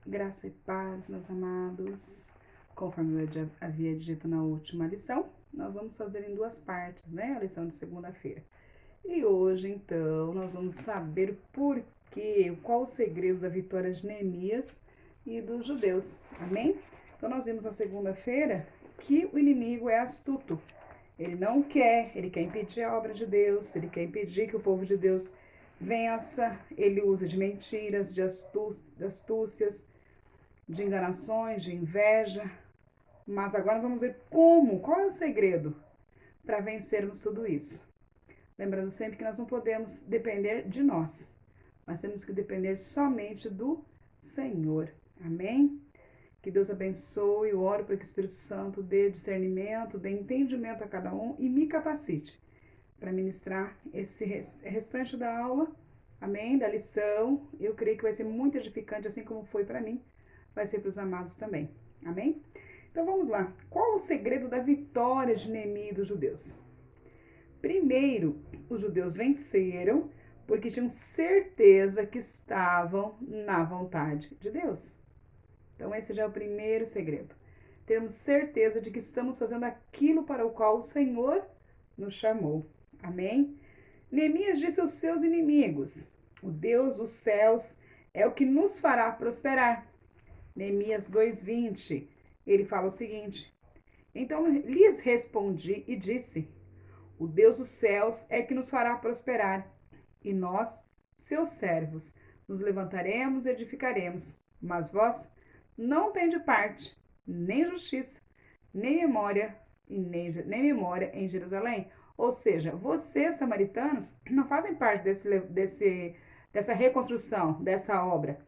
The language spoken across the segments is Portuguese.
Graça e paz, meus amados. Conforme eu havia dito na última lição, nós vamos fazer em duas partes, né? A lição de segunda-feira. E hoje, então, nós vamos saber o porquê, qual o segredo da vitória de Neemias e dos judeus. Amém? Então, nós vimos na segunda-feira que o inimigo é astuto. Ele quer impedir a obra de Deus, ele quer impedir que o povo de Deus vença. Ele usa de mentiras, de astúcias, de enganações, de inveja. Mas agora nós vamos ver qual é o segredo para vencermos tudo isso. Lembrando sempre que nós não podemos depender de nós, mas temos que depender somente do Senhor. Amém? Que Deus abençoe, eu oro para que o Espírito Santo dê discernimento, dê entendimento a cada um e me capacite para ministrar esse restante da aula, amém? Da lição. Eu creio que vai ser muito edificante, assim como foi para mim, vai ser para os amados também, amém? Então vamos lá. Qual o segredo da vitória de Neemias e dos judeus? Primeiro, os judeus venceram porque tinham certeza que estavam na vontade de Deus. Então esse já é o primeiro segredo. Termos certeza de que estamos fazendo aquilo para o qual o Senhor nos chamou. Amém? Neemias disse aos seus inimigos: o Deus dos céus é o que nos fará prosperar. Neemias 2:20, ele fala o seguinte: então lhes respondi e disse: o Deus dos céus é que nos fará prosperar, e nós, seus servos, nos levantaremos e edificaremos. Mas vós não tendes parte, nem justiça, nem memória, nem memória em Jerusalém. Ou seja, vocês, samaritanos, não fazem parte dessa reconstrução, dessa obra.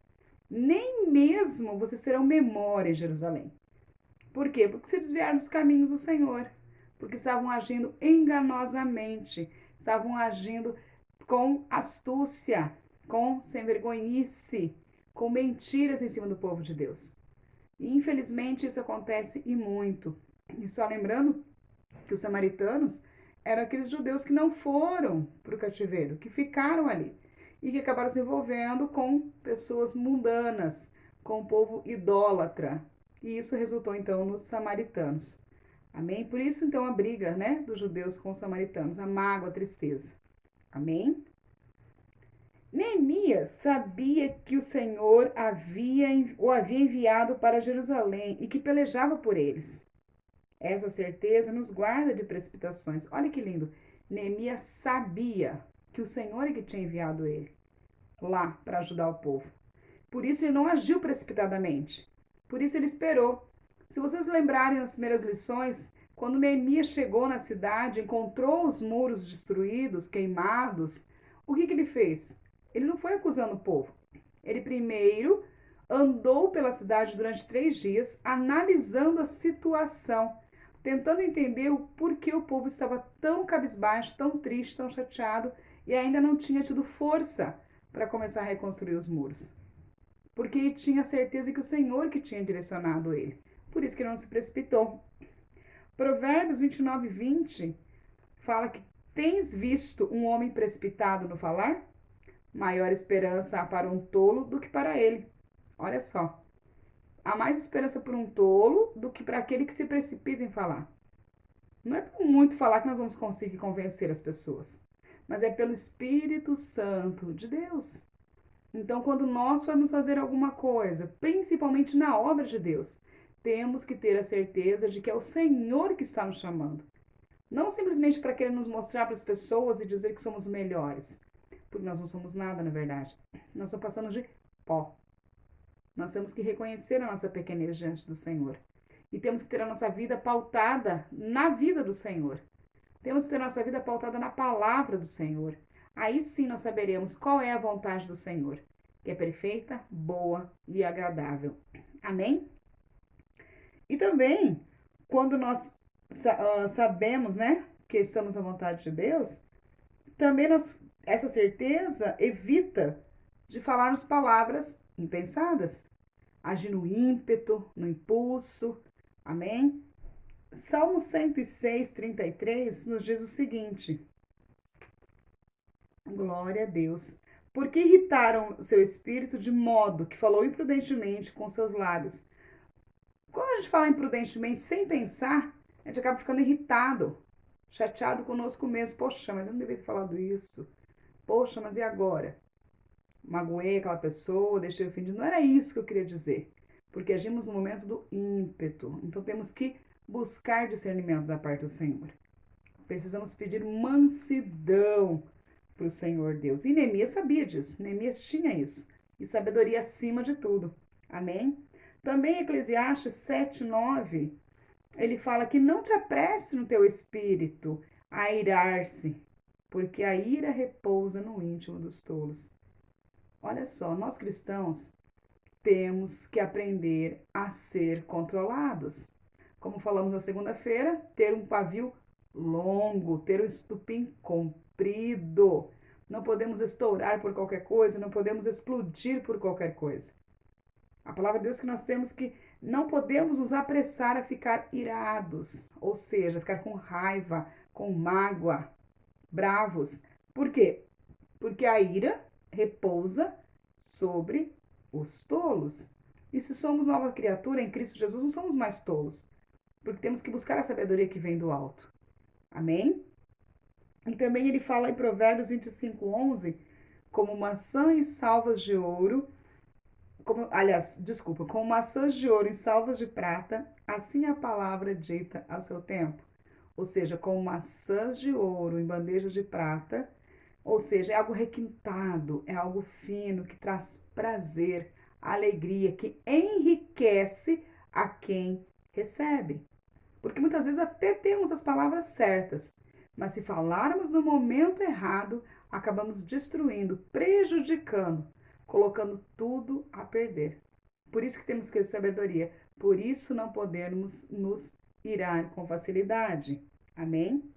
Nem mesmo vocês terão memória em Jerusalém. Por quê? Porque se desviaram dos caminhos do Senhor. Porque estavam agindo enganosamente. Estavam agindo com astúcia, com sem vergonhice, com mentiras em cima do povo de Deus. E infelizmente isso acontece e muito. E só lembrando que os samaritanos eram aqueles judeus que não foram para o cativeiro, que ficaram ali e que acabaram se envolvendo com pessoas mundanas, com o povo idólatra. E isso resultou então nos samaritanos. Amém? Por isso então a briga, né, dos judeus com os samaritanos, a mágoa, a tristeza. Amém? Neemias sabia que o Senhor o havia enviado para Jerusalém e que pelejava por eles. Essa certeza nos guarda de precipitações. Olha que lindo. Neemias sabia que o Senhor é que tinha enviado ele lá para ajudar o povo. Por isso ele não agiu precipitadamente. Por isso ele esperou. Se vocês lembrarem nas primeiras lições, quando Neemias chegou na cidade, encontrou os muros destruídos, queimados, o que ele fez? Ele não foi acusando o povo. Ele primeiro andou pela cidade durante 3 dias, analisando a situação, tentando entender o porquê o povo estava tão cabisbaixo, tão triste, tão chateado e ainda não tinha tido força para começar a reconstruir os muros. Porque ele tinha certeza que o Senhor que tinha direcionado ele. Por isso que ele não se precipitou. Provérbios 29:20 fala que tens visto um homem precipitado no falar? Maior esperança há para um tolo do que para ele. Olha só. Há mais esperança por um tolo do que para aquele que se precipita em falar. Não é por muito falar que nós vamos conseguir convencer as pessoas, mas é pelo Espírito Santo de Deus. Então, quando nós formos fazer alguma coisa, principalmente na obra de Deus, temos que ter a certeza de que é o Senhor que está nos chamando. Não simplesmente para querer nos mostrar para as pessoas e dizer que somos melhores, porque nós não somos nada, na verdade. Nós estamos passando de pó. Nós temos que reconhecer a nossa pequenez diante do Senhor. E temos que ter a nossa vida pautada na vida do Senhor. Temos que ter a nossa vida pautada na palavra do Senhor. Aí sim nós saberemos qual é a vontade do Senhor, que é perfeita, boa e agradável. Amém? E também, quando nós sabemos, né, que estamos à vontade de Deus, também essa certeza evita de falarmos palavras impensadas, agir no ímpeto, no impulso. Amém? Salmo 106:33 nos diz o seguinte: glória a Deus. Porque irritaram o seu espírito de modo que falou imprudentemente com seus lábios. Quando a gente fala imprudentemente sem pensar, a gente acaba ficando irritado, chateado conosco mesmo. Poxa, mas eu não devia ter falado isso. Poxa, mas e agora? Magoei aquela pessoa, deixei ofendido. Não era isso que eu queria dizer. Porque agimos no momento do ímpeto. Então temos que buscar discernimento da parte do Senhor. Precisamos pedir mansidão para o Senhor Deus. E Neemias sabia disso. Neemias tinha isso. E sabedoria acima de tudo. Amém? Também Eclesiastes 7:9, ele fala que não te apresse no teu espírito a irar-se, porque a ira repousa no íntimo dos tolos. Olha só, nós cristãos temos que aprender a ser controlados. Como falamos na segunda-feira, ter um pavio longo, ter um estupim comprido. Não podemos estourar por qualquer coisa, não podemos explodir por qualquer coisa. A palavra de Deus que nós temos que não podemos nos apressar a ficar irados, ou seja, ficar com raiva, com mágoa, bravos. Por quê? Porque a ira repousa sobre os tolos. E se somos nova criatura em Cristo Jesus, não somos mais tolos, porque temos que buscar a sabedoria que vem do alto. Amém? E também ele fala em Provérbios 25:11, como maçã e salvas de ouro, como maçãs de ouro e salvas de prata, assim a palavra dita ao seu tempo. Ou seja, como maçãs de ouro em bandejas de prata, ou seja, é algo requintado, é algo fino, que traz prazer, alegria, que enriquece a quem recebe. Porque muitas vezes até temos as palavras certas, mas se falarmos no momento errado, acabamos destruindo, prejudicando, colocando tudo a perder. Por isso que temos que ter sabedoria, por isso não podemos nos irar com facilidade. Amém?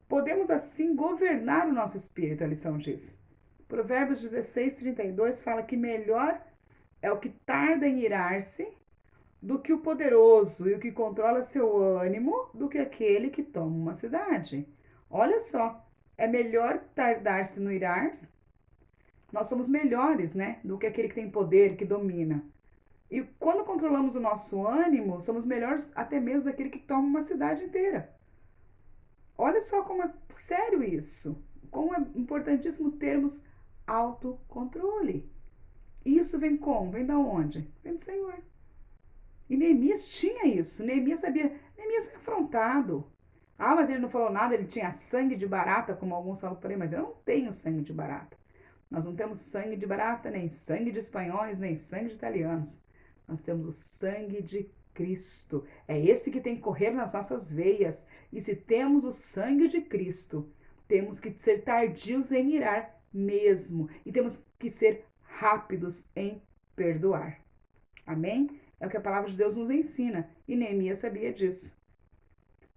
Podemos assim governar o nosso espírito, a lição diz. Provérbios 16:32 fala que melhor é o que tarda em irar-se do que o poderoso e o que controla seu ânimo do que aquele que toma uma cidade. Olha só, é melhor tardar-se no irar. Nós somos melhores, né, do que aquele que tem poder, que domina. E quando controlamos o nosso ânimo, somos melhores até mesmo daquele que toma uma cidade inteira. Olha só como é sério isso. Como é importantíssimo termos autocontrole. Isso vem como? Vem da onde? Vem do Senhor. E Neemias tinha isso. Neemias sabia. Neemias foi afrontado. Ah, mas ele não falou nada, ele tinha sangue de barata, como alguns falam por aí, mas eu não tenho sangue de barata. Nós não temos sangue de barata, nem sangue de espanhóis, nem sangue de italianos. Nós temos o sangue de Cristo. É esse que tem que correr nas nossas veias. E se temos o sangue de Cristo, temos que ser tardios em irar mesmo. E temos que ser rápidos em perdoar. Amém? É o que a palavra de Deus nos ensina. E Neemias sabia disso.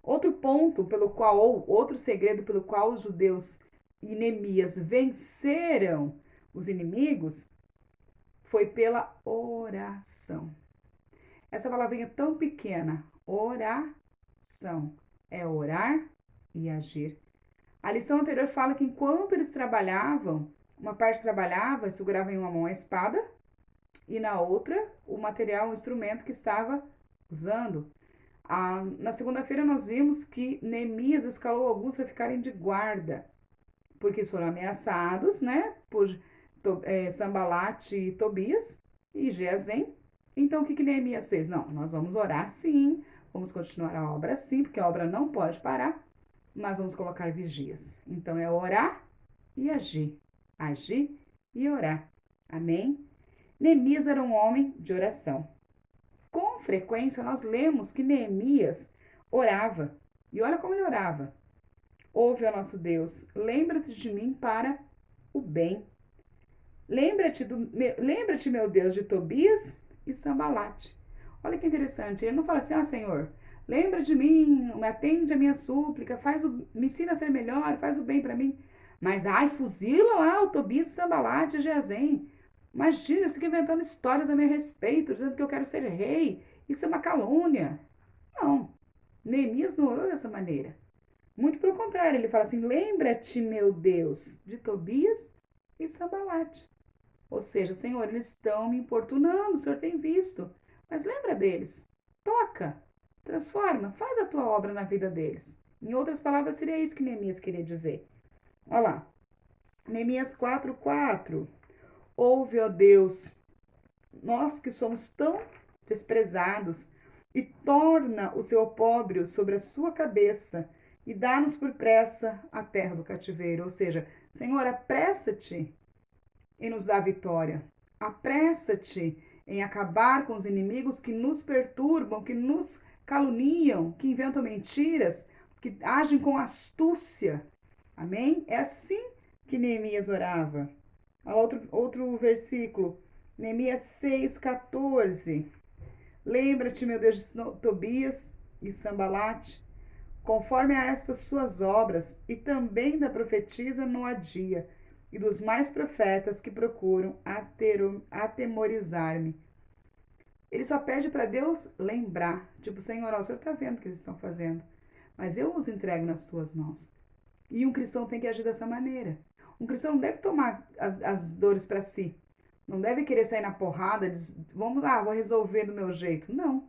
Outro ponto pelo qual, ou outro segredo pelo qual os judeus e Neemias venceram os inimigos foi pela oração. Essa palavrinha tão pequena, oração, é orar e agir. A lição anterior fala que enquanto eles trabalhavam, uma parte trabalhava e segurava em uma mão a espada e na outra o material, o instrumento que estava usando. Na segunda-feira nós vimos que Neemias escalou alguns para ficarem de guarda, porque eles foram ameaçados, né, por Sambalate e Tobias e Gesem. Então, o que Neemias fez? Não, nós vamos orar sim, vamos continuar a obra sim, porque a obra não pode parar, mas vamos colocar vigias. Então, é orar e agir. Agir e orar. Amém? Neemias era um homem de oração. Com frequência, nós lemos que Neemias orava. E olha como ele orava. Ouve, ó nosso Deus, lembra-te de mim para o bem. Lembra-te, meu Deus, de Tobias e Sambalate. Olha que interessante. Ele não fala assim, Senhor, lembra de mim, atende a minha súplica, me ensina a ser melhor, faz o bem para mim. Mas, fuzila lá o Tobias, Sambalate e Gesem. Imagina, eu fico inventando histórias a meu respeito, dizendo que eu quero ser rei. Isso é uma calúnia. Não, Neemias não orou dessa maneira. Muito pelo contrário, ele fala assim, lembra-te, meu Deus, de Tobias e Sambalate. Ou seja, Senhor, eles estão me importunando, o Senhor tem visto. Mas lembra deles. Toca, transforma, faz a tua obra na vida deles. Em outras palavras, seria isso que Neemias queria dizer. Olha lá, Neemias 4:4. Ouve, ó Deus, nós que somos tão desprezados, e torna o seu opróbrio sobre a sua cabeça, e dá-nos por pressa a terra do cativeiro. Ou seja, Senhor, apressa-te em nos dar vitória. Apressa-te em acabar com os inimigos que nos perturbam, que nos caluniam, que inventam mentiras, que agem com astúcia. Amém? É assim que Neemias orava. Outro versículo, Neemias 6,14. Lembra-te, meu Deus, de Tobias e Sambalate, conforme a estas suas obras, e também da profetisa Noadia, e dos mais profetas que procuram atemorizar-me. Ele só pede para Deus lembrar, tipo, Senhor, ó, o Senhor está vendo o que eles estão fazendo, mas eu os entrego nas suas mãos. E um cristão tem que agir dessa maneira. Um cristão não deve tomar as dores para si. Não deve querer sair na porrada, vamos lá, vou resolver do meu jeito. Não.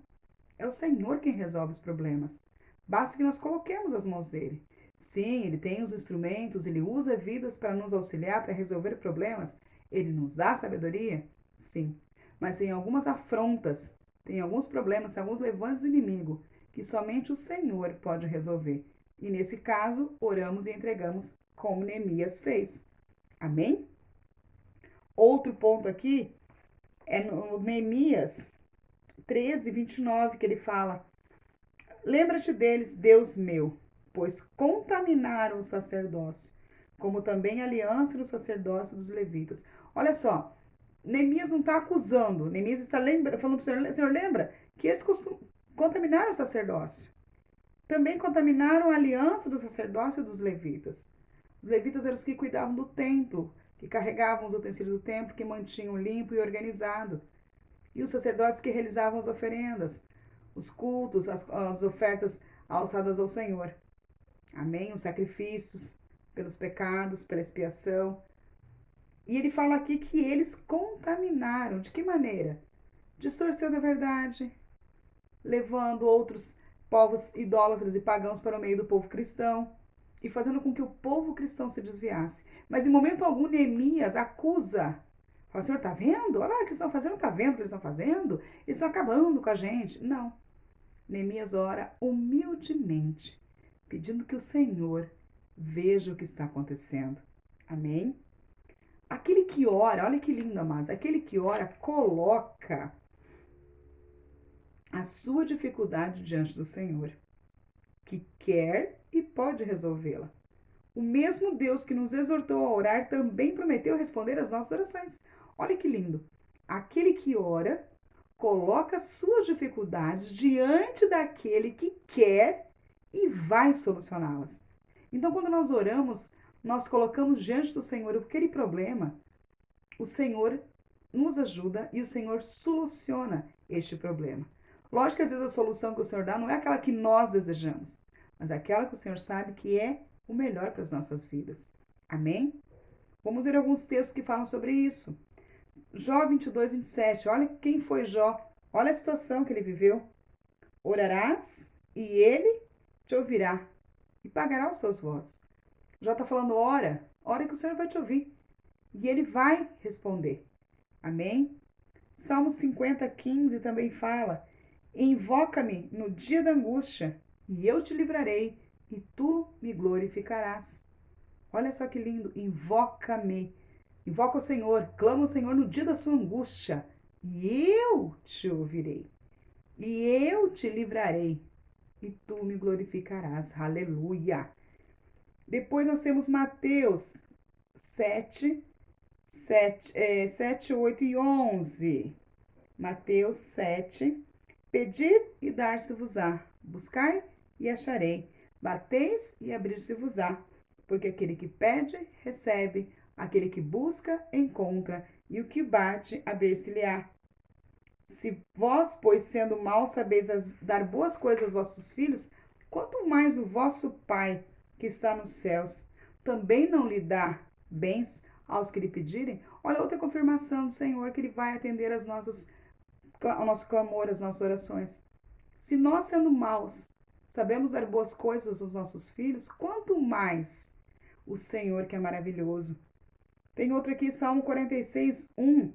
É o Senhor quem resolve os problemas. Basta que nós coloquemos as mãos dele. Sim, ele tem os instrumentos, ele usa vidas para nos auxiliar, para resolver problemas. Ele nos dá sabedoria? Sim. Mas tem algumas afrontas, tem alguns problemas, tem alguns levantes do inimigo que somente o Senhor pode resolver. E nesse caso, oramos e entregamos como Neemias fez. Amém? Outro ponto aqui é no Neemias 13:29, que ele fala: lembra-te deles, Deus meu, pois contaminaram o sacerdócio, como também a aliança do sacerdócio dos levitas. Olha só, Neemias não está acusando, Neemias está falando para o Senhor, lembra que eles contaminaram o sacerdócio. Também contaminaram a aliança do sacerdócio dos levitas. Os levitas eram os que cuidavam do templo, que carregavam os utensílios do templo, que mantinham limpo e organizado. E os sacerdotes que realizavam as oferendas, os cultos, as ofertas alçadas ao Senhor. Amém? Os sacrifícios pelos pecados, pela expiação. E ele fala aqui que eles contaminaram. De que maneira? Distorcendo a verdade, levando outros povos idólatras e pagãos para o meio do povo cristão e fazendo com que o povo cristão se desviasse. Mas em momento algum Neemias acusa. Fala, Senhor, tá vendo? Olha lá o que eles estão fazendo, tá vendo o que eles estão fazendo? Eles estão acabando com a gente. Não. Neemias ora humildemente, pedindo que o Senhor veja o que está acontecendo. Amém? Aquele que ora, olha que lindo, amados, aquele que ora coloca a sua dificuldade diante do Senhor, que quer e pode resolvê-la. O mesmo Deus que nos exortou a orar também prometeu responder às nossas orações. Olha que lindo. Aquele que ora coloca suas dificuldades diante daquele que quer e vai solucioná-las. Então, quando nós oramos, nós colocamos diante do Senhor aquele problema, o Senhor nos ajuda e o Senhor soluciona este problema. Lógico que às vezes a solução que o Senhor dá não é aquela que nós desejamos, mas aquela que o Senhor sabe que é o melhor para as nossas vidas. Amém? Vamos ver alguns textos que falam sobre isso. Jó 22:27. Olha quem foi Jó. Olha a situação que ele viveu. Orarás e ele te ouvirá e pagará os seus votos. Jó está falando, ora que o Senhor vai te ouvir e ele vai responder. Amém? Salmo 50:15 também fala: invoca-me no dia da angústia e eu te livrarei e tu me glorificarás. Olha só que lindo, invoca-me. Invoca o Senhor, clama o Senhor no dia da sua angústia e eu te ouvirei. E eu te livrarei e tu me glorificarás. Aleluia. Depois nós temos Mateus 7, 8 e 11. Mateus 7. Pedid e dar-se-vos-á. Buscai e acharei. Bateis e abrir-se-vos-á. Porque aquele que pede, recebe. Aquele que busca, encontra. E o que bate, abrir-se-lhe-á. Se vós, pois, sendo maus, sabeis dar boas coisas aos vossos filhos, quanto mais o vosso Pai, que está nos céus, também não lhe dá bens aos que lhe pedirem. Olha, outra confirmação do Senhor que Ele vai atender ao nosso clamor, às nossas orações. Se nós, sendo maus, sabemos dar boas coisas aos nossos filhos, quanto mais o Senhor, que é maravilhoso. Tem outro aqui, Salmo 46, 1.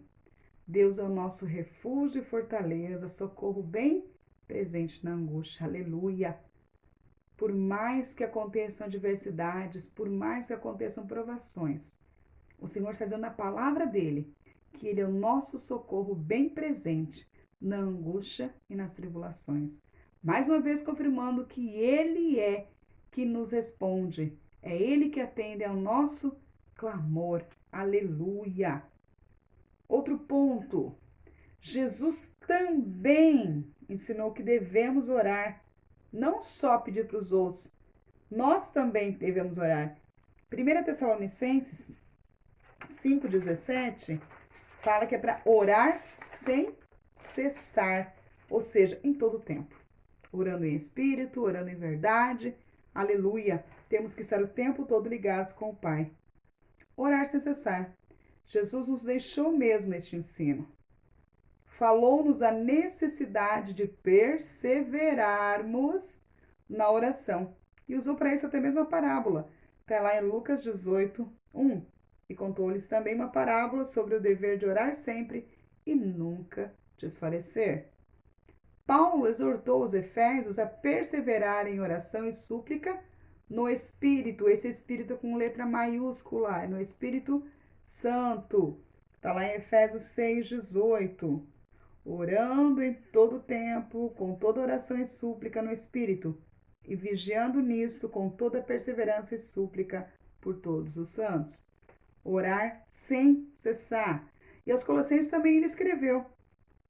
Deus é o nosso refúgio e fortaleza, socorro bem presente na angústia. Aleluia. Por mais que aconteçam adversidades, por mais que aconteçam provações, o Senhor está dizendo na palavra dele que ele é o nosso socorro bem presente na angústia e nas tribulações. Mais uma vez confirmando que ele é que nos responde, é ele que atende ao nosso clamor. Aleluia. Outro ponto. Jesus também ensinou que devemos orar, não só pedir para os outros, nós também devemos orar. 1 Tessalonicenses 5,17 fala que é para orar sem cessar, ou seja, em todo o tempo. Orando em espírito, orando em verdade, aleluia. Temos que estar o tempo todo ligados com o Pai. Orar sem cessar. Jesus nos deixou mesmo este ensino. Falou-nos a necessidade de perseverarmos na oração. E usou para isso até mesmo a parábola. Está lá em Lucas 18, 1. E contou-lhes também uma parábola sobre o dever de orar sempre e nunca desfalecer. Paulo exortou os efésios a perseverar em oração e súplica no Espírito. Esse Espírito com letra maiúscula, no Espírito Santo. Está lá em Efésios 6, 18. Orando em todo tempo, com toda oração e súplica no Espírito, e vigiando nisso com toda perseverança e súplica por todos os santos. Orar sem cessar. E aos Colossenses também ele escreveu: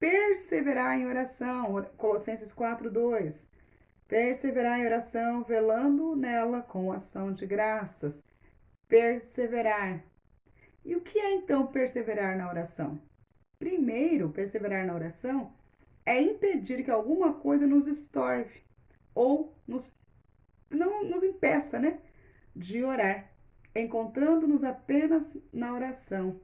perseverar em oração, Colossenses 4:2. Perseverar em oração, velando nela com ação de graças. Perseverar. E o que é então perseverar na oração? Primeiro, perseverar na oração é impedir que alguma coisa nos estorve ou não nos impeça, de orar, encontrando-nos apenas na oração.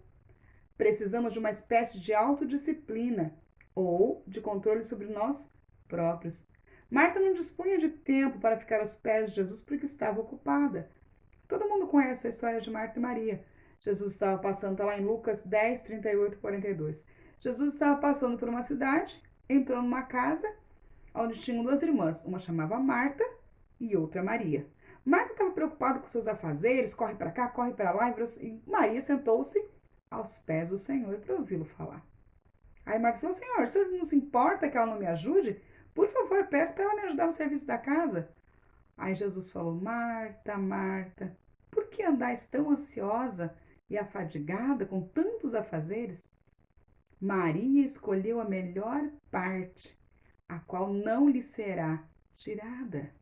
Precisamos de uma espécie de autodisciplina ou de controle sobre nós próprios. Marta não dispunha de tempo para ficar aos pés de Jesus porque estava ocupada. Todo mundo conhece a história de Marta e Maria. Jesus estava passando, está lá em Lucas 10, 38 e 42. Jesus estava passando por uma cidade, entrou numa casa onde tinham duas irmãs. Uma chamava Marta e outra Maria. Marta estava preocupada com seus afazeres, corre para cá, corre para lá, e Maria sentou-se aos pés do Senhor para ouvi-lo falar. Aí Marta falou: Senhor, o senhor não se importa que ela não me ajude? Por favor, peça para ela me ajudar no serviço da casa. Aí Jesus falou: Marta, Marta, por que andais tão ansiosa e afadigada com tantos afazeres? Maria escolheu a melhor parte, a qual não lhe será tirada.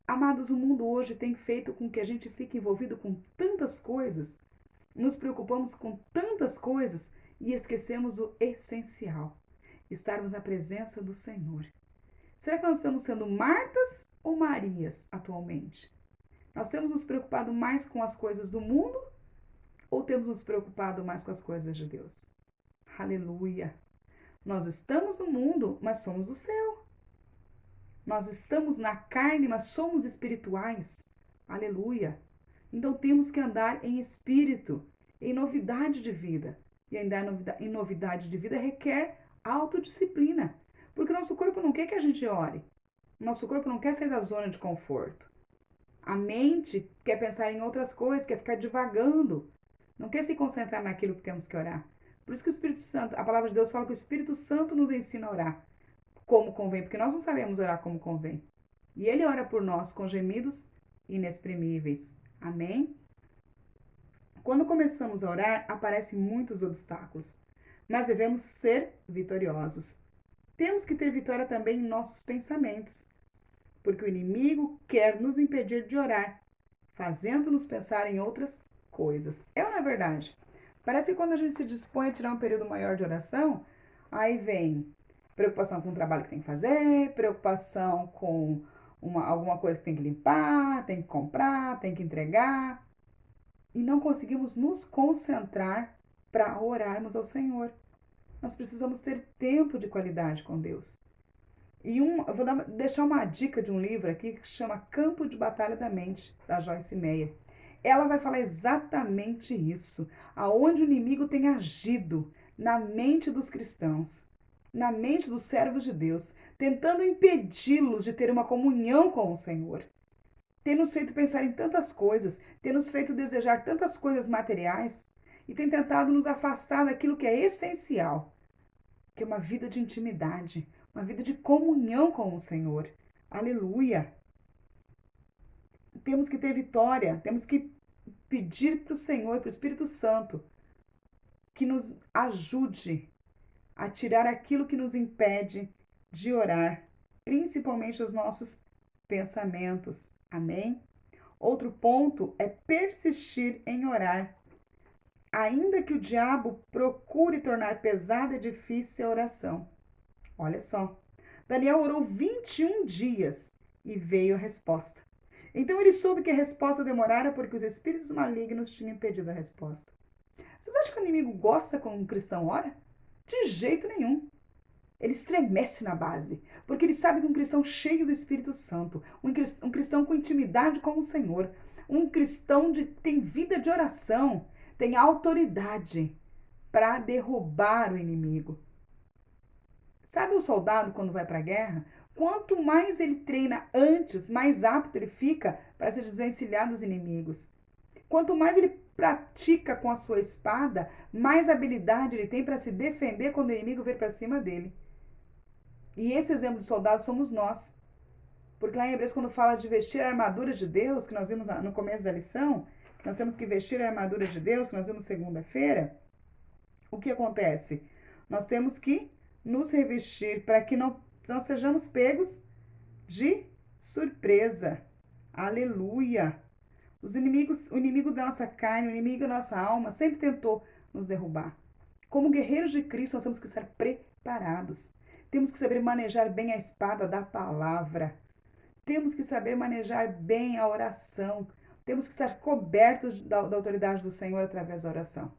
Amados, o mundo hoje tem feito com que a gente fique envolvido com tantas coisas, nos preocupamos com tantas coisas e esquecemos o essencial: estarmos na presença do Senhor. Será que nós estamos sendo Martas ou Marias atualmente? Nós temos nos preocupado mais com as coisas do mundo ou temos nos preocupado mais com as coisas de Deus? Aleluia! Nós estamos no mundo, mas somos do céu. Nós estamos na carne, mas somos espirituais. Aleluia! Então temos que andar em espírito, em novidade de vida. E andar em novidade de vida requer autodisciplina. Porque o nosso corpo não quer que a gente ore. O nosso corpo não quer sair da zona de conforto. A mente quer pensar em outras coisas, quer ficar divagando. Não quer se concentrar naquilo que temos que orar. Por isso que o Espírito Santo, a palavra de Deus fala que o Espírito Santo nos ensina a orar como convém, porque nós não sabemos orar como convém. E Ele ora por nós com gemidos inexprimíveis. Amém? Quando começamos a orar, aparecem muitos obstáculos, mas devemos ser vitoriosos. Temos que ter vitória também em nossos pensamentos, porque o inimigo quer nos impedir de orar, fazendo-nos pensar em outras coisas. É ou não é verdade? Parece que quando a gente se dispõe a tirar um período maior de oração, aí vem preocupação com o trabalho que tem que fazer, preocupação com alguma coisa que tem que limpar, tem que comprar, tem que entregar. e não conseguimos nos concentrar para orarmos ao Senhor. Nós precisamos ter tempo de qualidade com Deus. E eu vou deixar uma dica de um livro aqui que chama Campo de Batalha da Mente, da Joyce Meyer. Ela vai falar exatamente isso, aonde o inimigo tem agido na mente dos cristãos, na mente dos servos de Deus, tentando impedi-los de ter uma comunhão com o Senhor. Tem nos feito pensar em tantas coisas, tem nos feito desejar tantas coisas materiais e tem tentado nos afastar daquilo que é essencial, que é uma vida de intimidade, uma vida de comunhão com o Senhor. Aleluia! Temos que ter vitória, temos que pedir para o Senhor, para o Espírito Santo, que nos ajude a tirar aquilo que nos impede de orar, principalmente os nossos pensamentos. Amém? Outro ponto é persistir em orar. Ainda que o diabo procure tornar pesada e difícil a oração. Olha só, Daniel orou 21 dias e veio a resposta. Então ele soube que a resposta demorara porque os espíritos malignos tinham impedido a resposta. Vocês acham que o inimigo gosta quando um cristão ora? De jeito nenhum. Ele estremece na base, porque ele sabe que um cristão cheio do Espírito Santo, um cristão com intimidade com o Senhor, um cristão que tem vida de oração, tem autoridade para derrubar o inimigo. Sabe o soldado quando vai para a guerra? Quanto mais ele treina antes, mais apto ele fica para se desvencilhar dos inimigos. Quanto mais ele pratica com a sua espada, mais habilidade ele tem para se defender quando o inimigo vir para cima dele. E esse exemplo de soldado somos nós. Porque lá em Hebreus, quando fala de vestir a armadura de Deus, que nós vimos no começo da lição, que nós temos que vestir a armadura de Deus, que nós vimos segunda-feira, o que acontece? Nós temos que nos revestir para que não sejamos pegos de surpresa. Aleluia! O inimigo da nossa carne, o inimigo da nossa alma sempre tentou nos derrubar. Como guerreiros de Cristo, nós temos que estar preparados. Temos que saber manejar bem a espada da palavra. Temos que saber manejar bem a oração. Temos que estar cobertos da autoridade do Senhor através da oração.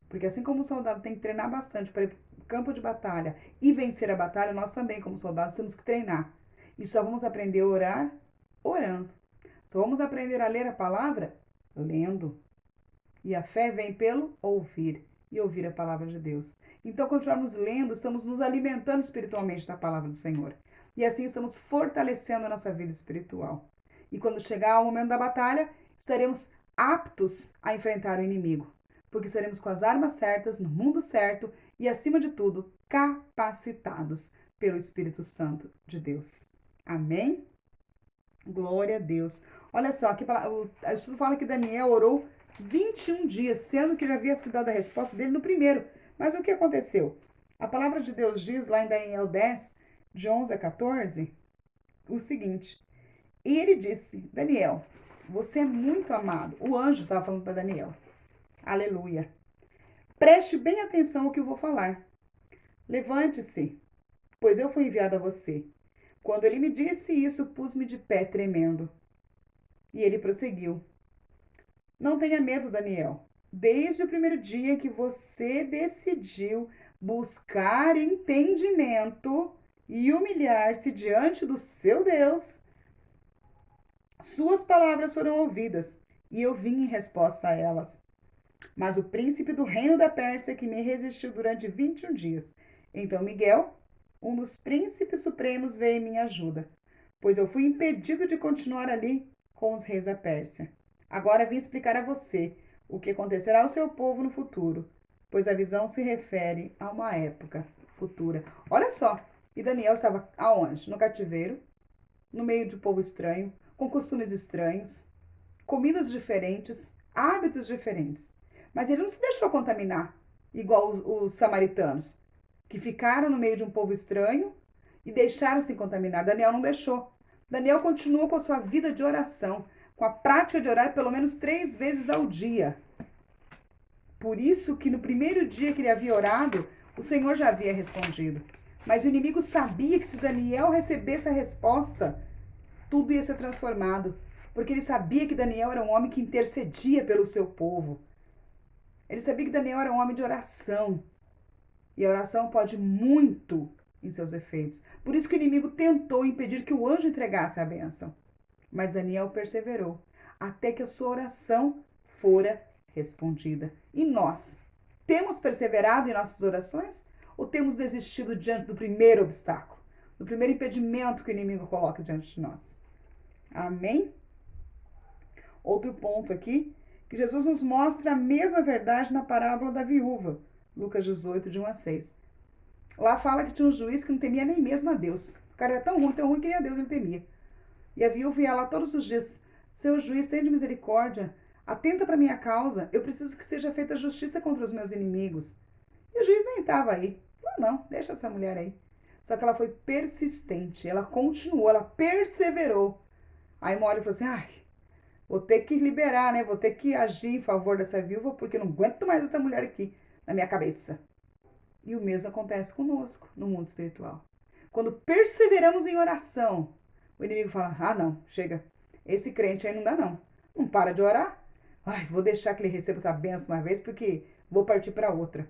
Porque assim como o soldado tem que treinar bastante para ir para o campo de batalha e vencer a batalha, nós também, como soldados, temos que treinar. E só vamos aprender a orar orando. Só vamos aprender a ler a palavra lendo. E a fé vem pelo ouvir. E ouvir a palavra de Deus. Então, quando estivermos lendo, estamos nos alimentando espiritualmente da palavra do Senhor. E assim estamos fortalecendo a nossa vida espiritual. E quando chegar o momento da batalha, estaremos aptos a enfrentar o inimigo. Porque estaremos com as armas certas, no mundo certo e, acima de tudo, capacitados pelo Espírito Santo de Deus. Amém? Glória a Deus. Olha só, aqui o estudo fala que Daniel orou 21 dias, sendo que já havia sido dada a resposta dele no primeiro. Mas o que aconteceu? A palavra de Deus diz lá em Daniel 10, de 11 a 14, o seguinte. E ele disse, Daniel, você é muito amado. O anjo estava falando para Daniel. Aleluia. Preste bem atenção ao que eu vou falar. Levante-se, pois eu fui enviado a você. Quando ele me disse isso, pus-me de pé tremendo. E ele prosseguiu. Não tenha medo, Daniel. Desde o primeiro dia que você decidiu buscar entendimento e humilhar-se diante do seu Deus, suas palavras foram ouvidas e eu vim em resposta a elas. Mas o príncipe do reino da Pérsia que me resistiu durante 21 dias. Então Miguel, um dos príncipes supremos, veio em minha ajuda, pois eu fui impedido de continuar ali com os reis da Pérsia. Agora vim explicar a você o que acontecerá ao seu povo no futuro, pois a visão se refere a uma época futura. Olha só, e Daniel estava aonde? No cativeiro, no meio de um povo estranho, com costumes estranhos, comidas diferentes, hábitos diferentes. Mas ele não se deixou contaminar, igual os samaritanos, que ficaram no meio de um povo estranho e deixaram-se contaminar. Daniel não deixou. Daniel continuou com a sua vida de oração, com a prática de orar pelo menos 3 vezes ao dia. Por isso que no primeiro dia que ele havia orado, o Senhor já havia respondido. Mas o inimigo sabia que se Daniel recebesse a resposta, tudo ia ser transformado. porque ele sabia que Daniel era um homem que intercedia pelo seu povo. Ele sabia que Daniel era um homem de oração. E a oração pode muito em seus efeitos. Por isso que o inimigo tentou impedir que o anjo entregasse a bênção. Mas Daniel perseverou, até que a sua oração fora respondida. E nós, temos perseverado em nossas orações? Ou temos desistido diante do primeiro obstáculo? Do primeiro impedimento que o inimigo coloca diante de nós? Amém? Outro ponto aqui, que Jesus nos mostra a mesma verdade na parábola da viúva. Lucas 18, de 1 a 6. Lá fala que tinha um juiz que não temia nem mesmo a Deus. O cara era tão ruim que nem a Deus ele temia. E a viúva ia lá todos os dias. Seu juiz, tem de misericórdia, atenta para minha causa. Eu preciso que seja feita justiça contra os meus inimigos. E o juiz nem estava aí. Não, deixa essa mulher aí. Só que ela foi persistente. Ela continuou, ela perseverou. Aí uma hora ele falou assim, vou ter que liberar, né? Vou ter que agir em favor dessa viúva, porque eu não aguento mais essa mulher aqui na minha cabeça. E o mesmo acontece conosco no mundo espiritual. Quando perseveramos em oração, o inimigo fala, não, chega, esse crente aí não dá não. Não para de orar. Vou deixar que ele receba essa bênção uma vez, porque vou partir para outra.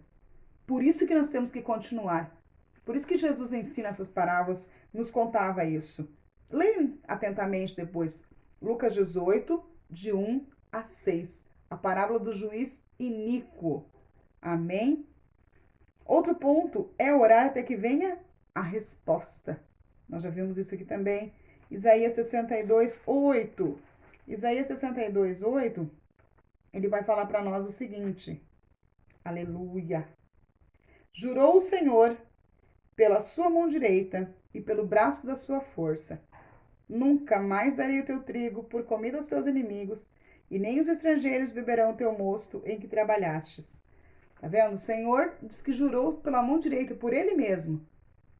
Por isso que nós temos que continuar. Por isso que Jesus ensina essas parábolas, nos contava isso. Leiam atentamente depois. Lucas 18, de 1 a 6. A parábola do juiz iníquo. Amém? Outro ponto é orar até que venha a resposta. Nós já vimos isso aqui também. Isaías 62, 8. Isaías 62, 8, ele vai falar para nós o seguinte. Aleluia. Jurou o Senhor pela sua mão direita e pelo braço da sua força. Nunca mais darei o teu trigo por comida aos teus inimigos, e nem os estrangeiros beberão o teu mosto em que trabalhastes. Tá vendo? O Senhor diz que jurou pela mão direita, por ele mesmo,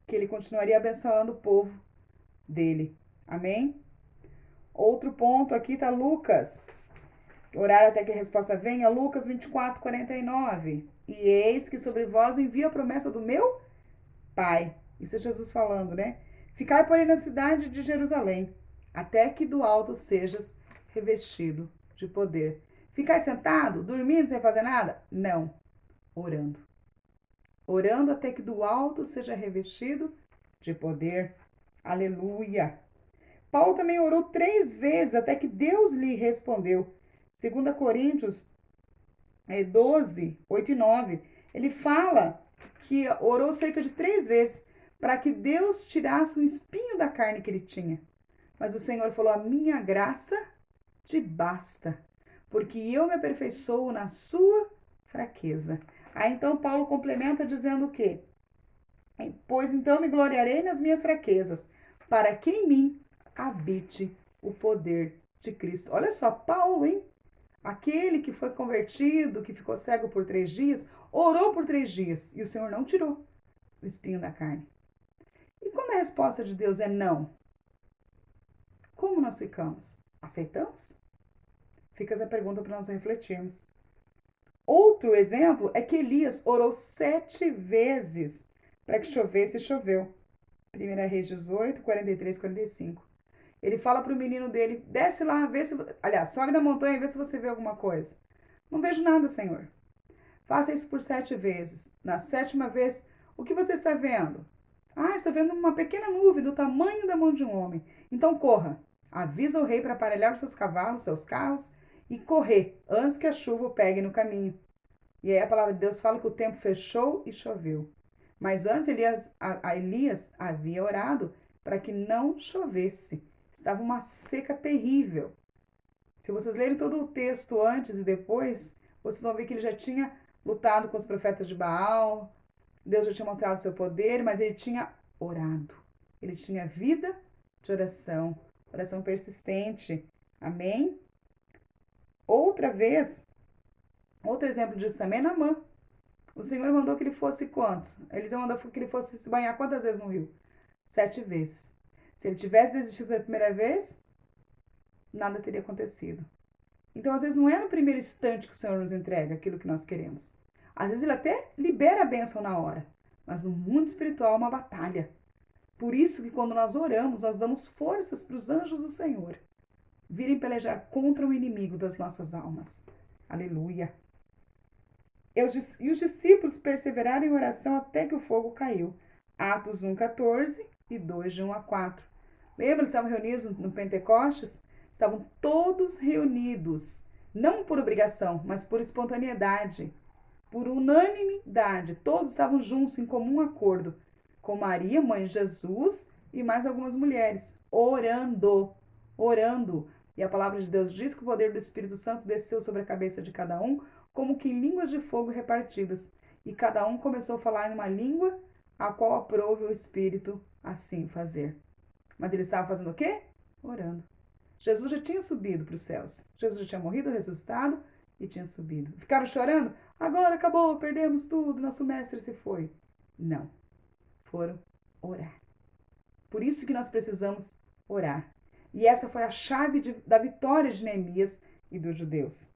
que ele continuaria abençoando o povo dele. Amém? Outro ponto aqui está Lucas. Orar até que a resposta venha, Lucas 24, 49. E eis que sobre vós envio a promessa do meu Pai. Isso é Jesus falando, né? Ficai, porém, na cidade de Jerusalém, até que do alto sejas revestido de poder. Ficai sentado, dormindo, sem fazer nada? Não. Orando. Orando até que do alto seja revestido de poder. Aleluia. Paulo também orou 3 vezes até que Deus lhe respondeu. 2 Coríntios 12, 8 e 9. Ele fala que orou cerca de 3 vezes para que Deus tirasse o espinho da carne que ele tinha. Mas o Senhor falou, a minha graça te basta, porque eu me aperfeiçoo na sua fraqueza. Aí então Paulo complementa dizendo o quê? Pois então me gloriarei nas minhas fraquezas, para que em mim habite o poder de Cristo. Olha só, Paulo, hein? Aquele que foi convertido, que ficou cego por 3 dias, orou por 3 dias e o Senhor não tirou o espinho da carne. E quando a resposta de Deus é não, como nós ficamos? Aceitamos? Fica essa pergunta para nós refletirmos. Outro exemplo é que Elias orou 7 vezes para que chovesse e choveu. 1 Reis 18, 43, 45. Ele fala para o menino dele, desce lá, vê se... Aliás, sobe na montanha e vê se você vê alguma coisa. Não vejo nada, Senhor. Faça isso por 7 vezes. Na 7ª vez, o que você está vendo? Estou vendo uma pequena nuvem do tamanho da mão de um homem. Então corra. Avisa o rei para aparelhar os seus cavalos, seus carros e correr antes que a chuva o pegue no caminho. E aí a palavra de Deus fala que o tempo fechou e choveu. Mas antes Elias havia orado para que não chovesse. Estava uma seca terrível. Se vocês lerem todo o texto antes e depois, vocês vão ver que ele já tinha lutado com os profetas de Baal, Deus já tinha mostrado seu poder, mas ele tinha orado. Ele tinha vida de oração, oração persistente. Amém? Outro exemplo disso também é Naamã. O Senhor mandou que ele fosse quanto? Eliseu mandou que ele fosse se banhar quantas vezes no rio? 7 vezes. Se ele tivesse desistido da primeira vez, nada teria acontecido. Então, às vezes, não é no primeiro instante que o Senhor nos entrega aquilo que nós queremos. Às vezes, ele até libera a bênção na hora. Mas no mundo espiritual é uma batalha. Por isso que quando nós oramos, nós damos forças para os anjos do Senhor. virem pelejar contra o inimigo das nossas almas. Aleluia. E os discípulos perseveraram em oração até que o fogo caiu. Atos 1:14 e 2, de 1 a 4. Lembra, eles estavam reunidos no Pentecostes? Estavam todos reunidos, não por obrigação, mas por espontaneidade, por unanimidade. Todos estavam juntos, em comum acordo, com Maria, mãe de Jesus, e mais algumas mulheres, orando. E a palavra de Deus diz que o poder do Espírito Santo desceu sobre a cabeça de cada um, como que em línguas de fogo repartidas. E cada um começou a falar numa língua a qual aprove o Espírito assim fazer. Mas eles estavam fazendo o quê? Orando. Jesus já tinha subido para os céus. Jesus já tinha morrido, ressuscitado e tinha subido. Ficaram chorando? Agora acabou, perdemos tudo, nosso mestre se foi. Não. Foram orar. Por isso que nós precisamos orar. E essa foi a chave da vitória de Neemias e dos judeus.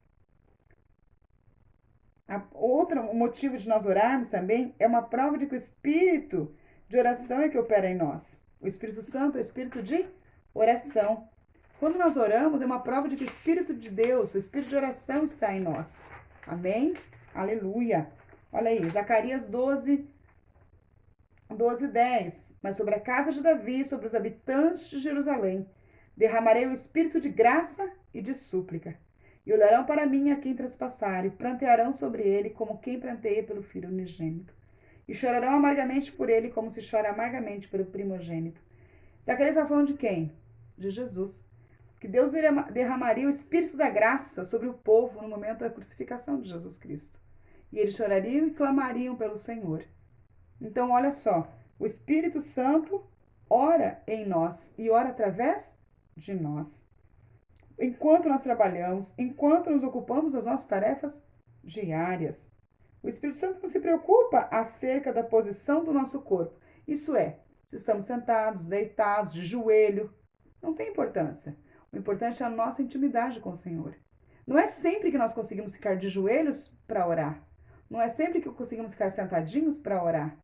Outro motivo de nós orarmos também é uma prova de que o espírito de oração é que opera em nós. O Espírito Santo é o espírito de oração. Quando nós oramos, é uma prova de que o Espírito de Deus, o Espírito de oração está em nós. Amém? Aleluia. Olha aí, Zacarias 12:10. Mas sobre a casa de Davi, sobre os habitantes de Jerusalém, derramarei o espírito de graça e de súplica. E olharão para mim a quem traspassar, e prantearão sobre ele como quem pranteia pelo filho unigênito. E chorarão amargamente por ele, como se chora amargamente pelo primogênito. Zacarias está falando de quem? De Jesus. Que Deus derramaria o espírito da graça sobre o povo no momento da crucificação de Jesus Cristo. E eles chorariam e clamariam pelo Senhor. Então, olha só, o Espírito Santo ora em nós e ora através de nós. Enquanto nós trabalhamos, enquanto nos ocupamos das nossas tarefas diárias. O Espírito Santo não se preocupa acerca da posição do nosso corpo. Isso é, se estamos sentados, deitados, de joelho, não tem importância. O importante é a nossa intimidade com o Senhor. Não é sempre que nós conseguimos ficar de joelhos para orar. Não é sempre que conseguimos ficar sentadinhos para orar.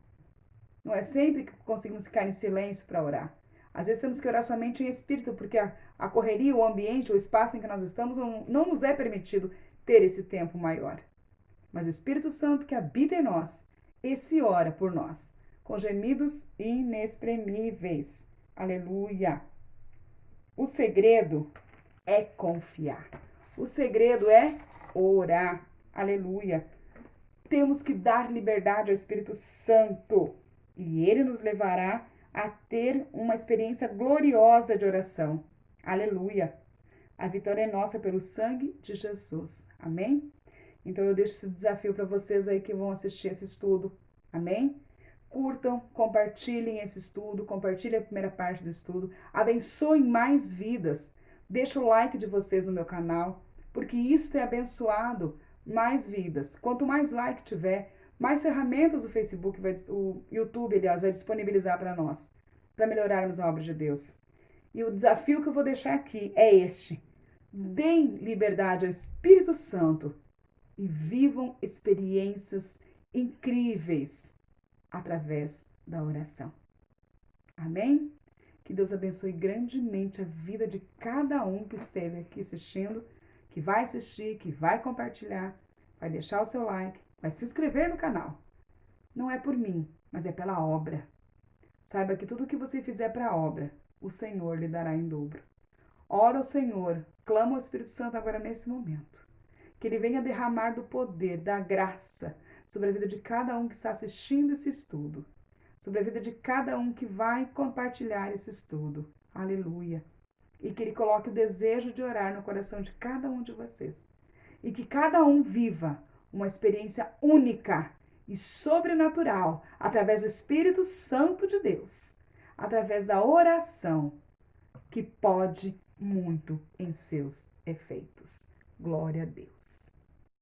Não é sempre que conseguimos ficar em silêncio para orar. Às vezes temos que orar somente em espírito, porque a correria, o ambiente, o espaço em que nós estamos não nos é permitido ter esse tempo maior. Mas o Espírito Santo que habita em nós, esse ora por nós, com gemidos inexprimíveis. Aleluia! O segredo é confiar. O segredo é orar. Aleluia! Temos que dar liberdade ao Espírito Santo e ele nos levará a ter uma experiência gloriosa de oração. Aleluia! A vitória é nossa pelo sangue de Jesus. Amém? Então eu deixo esse desafio para vocês aí que vão assistir esse estudo. Amém? Curtam, compartilhem esse estudo, compartilhem a primeira parte do estudo. Abençoem mais vidas. Deixa o like de vocês no meu canal, porque isso é abençoado mais vidas. Quanto mais like tiver, mais ferramentas o Facebook, o YouTube, aliás, vai disponibilizar para nós, para melhorarmos a obra de Deus. E o desafio que eu vou deixar aqui é este: deem liberdade ao Espírito Santo e vivam experiências incríveis através da oração. Amém? Que Deus abençoe grandemente a vida de cada um que esteve aqui assistindo, que vai assistir, que vai compartilhar, vai deixar o seu like, vai se inscrever no canal. Não é por mim, mas é pela obra. Saiba que tudo que você fizer para a obra, o Senhor lhe dará em dobro. Ora ao Senhor, clama ao Espírito Santo agora nesse momento. Que ele venha derramar do poder, da graça, sobre a vida de cada um que está assistindo esse estudo. Sobre a vida de cada um que vai compartilhar esse estudo. Aleluia. E que ele coloque o desejo de orar no coração de cada um de vocês. E que cada um viva uma experiência única e sobrenatural através do Espírito Santo de Deus. Através da oração, que pode muito em seus efeitos. Glória a Deus.